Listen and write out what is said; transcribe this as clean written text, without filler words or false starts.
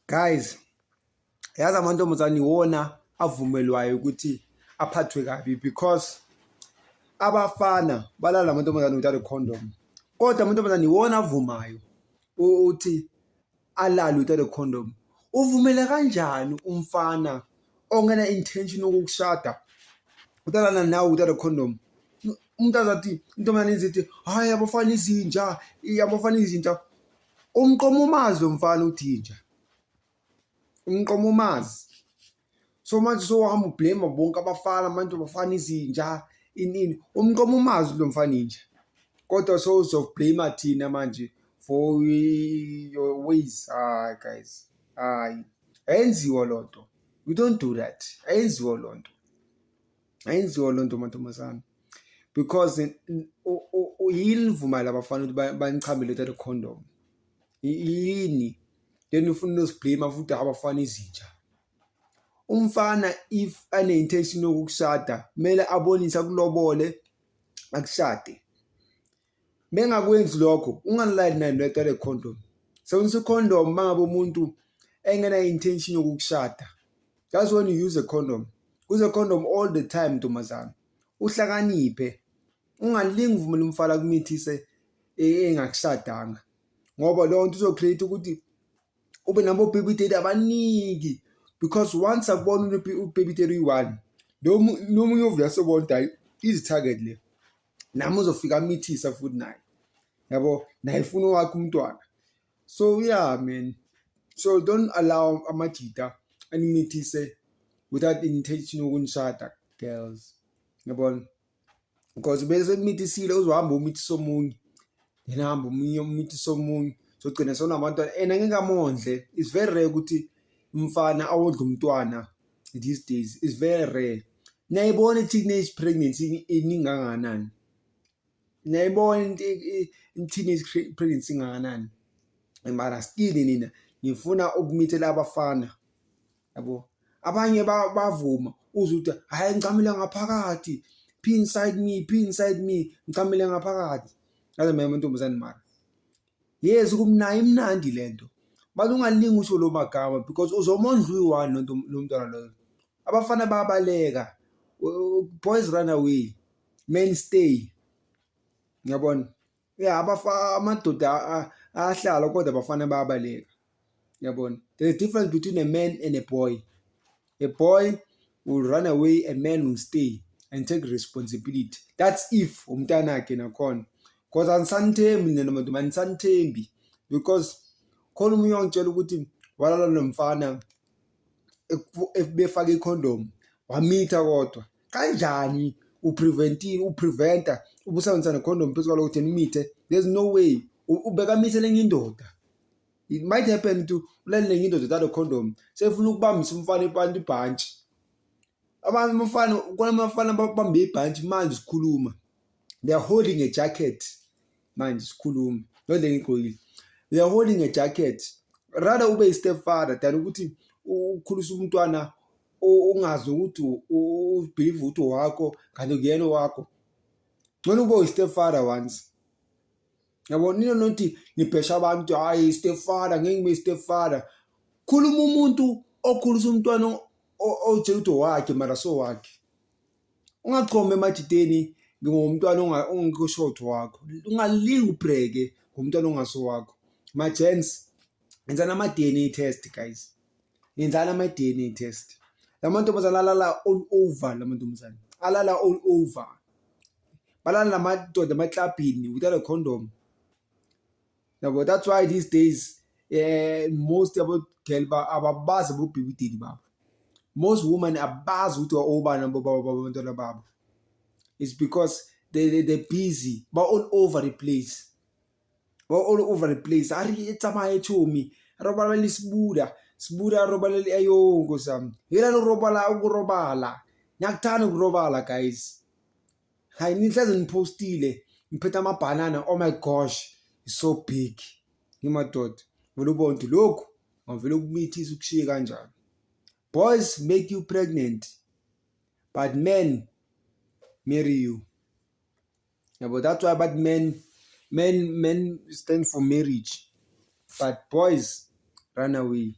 Guys, yazi amantombazane iwona avumelwayo ukuthi aphathwe kabi because abafana balala amantombazane without a condom. Kodwa amantombazane iwona avumayo ukuthi alale without a condom. Uvumele kanjani umfana ongena intention yokukushada utalana nawe without a condom? Umuntu azathi intombazane izithi hayi abafana izinja. Umqomo umazi lo mfana uthi inja. Umqomo umazi. So manje sohamba ublame bonke abafana manje bafana izinja inini. Umqomo umazi lo mfana inja. Kodwa sozoblame thina manje for your ways. Guys. Ayenziwa lonto. We don't do that. Ayenziwa lonto. Ayenziwa lonto mantombazana. Because yini ivuma labafana ukuthi banichamele without a condom. Yini? Then ufuna uziblame futhi abafana izinja. Umfana if ane intention yokukushada kumele abonise akulobole akushade. Mengakwenzi lokho unganilali naye without a condom. Sebenzisa condom mangabe umuntu engena intention yokukushada. That's when you use a condom. Use a condom all the time ntombazana. Uhlakaniphe. Ungalingi uvumela umfana kumithise engakushadanga. Ngoba lo nto uzocreate ukuthi ube nabo baby daddy abaningi because once akubona baby daddy uyi-1 nomunye ovela sobona hayi is target le. Nami uzofika amithisa futhi naye. Yabo naye ufuna wakhe umntwana. So yeah man. So don't allow amajita animithise without intention yokunishada girls. Yabona? Because bese mithisile uzohamba umithisa omunye. Yena hamba umithisa omunye. Sogcina sona abantwana ngeke amondle. It's very rare ukuthi umfana awondle umntwana these days. It's very rare. Nayibona teenage pregnancy iningi kangakanani. Nayibona teenage pregnancy kangakanani. Mara still nina ngifuna ukumithela abafana. Yabo. Abanye bavuma uzuthi hayi ngicamile ngaphakathi. Pee inside me, ngicamile ngaphakathi. Yazi mina mantombazane mara. Yes kumnayi imnandi lento. Bathi ungalingi usho lo magama because uzomondla uyi-1 lo mntwana loyo. Abafana bayabaleka. Boys run away. Men stay. Ngiyabona? Yeah, amadoda ahlala kodwa abafana bayabaleka. Ngiyabona? There's a difference between a man and a boy. A boy will run away, a man will stay and take responsibility. That's if umntanakhe nakhona. Because ansanithembi nina mantombazane ansanithembi because khona umunye wangitshela ukuthi walala nomfana befaka icondom wamitha kodwa kanjani upreventa ubusebenzisa necondom phezu kwalokho thina imithe. There's no way ubeka mithe lenye indoda. It might happen to ulale lenye indoda without a condom sefuna ukubambisa umfana ipanti ibhantshi. Abafana kunamafana babambe ibhantshi manje sikhuluma. They are holding a jacket. Manje sikhuluma lo ngigqokile. They are holding a jacket. Rather ube stepfather than ukuthi ukhulisa umntwana ungazi ukuthi ubelieve ukuthi wakho kanti kuyena wakho. Ngcono ube stepfather once. Yabo nina lonti nibhesha abantu hayi stepfather ngeke ngibe stepfather. Khuluma umuntu okhulisa umntwana otshela ukuthi wakhe mara so wakhe. Ungachome emajiteni ngomntwana ongekho short wakho. Ungalingi ubreke ngomntwana ongaso wakho. My gents, yenzani ama-DNA test guys. Yenzani ama-DNA test. Lamantombazane alala all over lamantombazane. Alala all over. Balala namadoda amaklabhini without a condom. Yabo that's why these days most about girl ababazi bobaby daddy babo. Most women abazi ukuthi obani abantwana babo. It's because they're busy. But all over the place. All over the place. Ari tsamaye chomi. Robala sibuda robala ayongo sami. Yela lo robala ukurobala. Ngiyakuthanda ukurobala guys. Hayi nihlaze nipostile. Ngiphethe ama banana. Oh my gosh. It's so big. Ngimadoda. Volubona ukuthi lokho ngavela ukumithisa ukushiye kanjani. Boys make you pregnant. But men marry you. Yeah, but that's why but men stand for marriage. But boys run away.